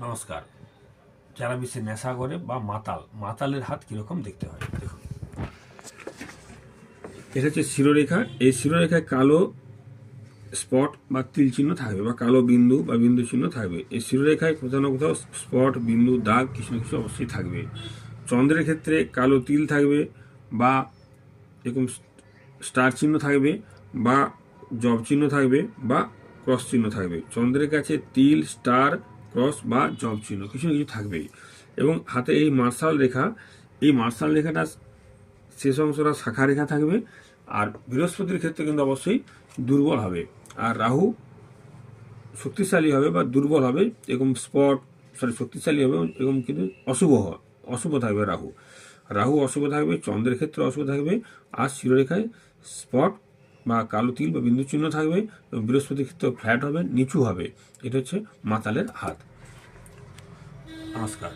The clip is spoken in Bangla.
নমস্কার। যারা বেশি নেশা করে বা মাতালের হাত কীরকম দেখতে হয় দেখুন। এটা হচ্ছে শিরোরেখা। এই শিরোরেখায় কালো স্পট বা তিল চিহ্ন থাকবে বা কালো বিন্দু বা বিন্দু চিহ্ন থাকবে। এই শিরোরেখায় কোথাও না কোথাও স্পট, বিন্দু, দাগ কিছু না কিছু অবশ্যই থাকবে। চন্দ্রের ক্ষেত্রে কালো তিল থাকবে বা এরকম স্টার চিহ্ন থাকবে বা জব চিহ্ন থাকবে বা ক্রস চিহ্ন থাকবে। চন্দ্রের কাছে তিল, স্টার, ক্রস বা জব চিহ্ন কিছু না কিছু থাকবেই। এবং হাতে এই মার্শাল রেখা, এই মার্শাল রেখাটা শেষ অংশটা শাখা রেখা থাকবে। আর বৃহস্পতির ক্ষেত্রে কিন্তু অবশ্যই দুর্বল হবে, আর রাহু শক্তিশালী হবে বা দুর্বল হবে, এরকম শক্তিশালী হবে এরকম কিন্তু অশুভ থাকবে। রাহু অশুভ থাকবে, চন্দ্রের ক্ষেত্রে অশুভ থাকবে, আর শিরোরেখায় স্পট বা কালো তিল বা বিন্দু চিহ্ন থাকবে এবং বৃহস্পতির ক্ষেত্রে ফ্ল্যাট হবে, নিচু হবে। এটা হচ্ছে মাতালের হাত। নমস্কার।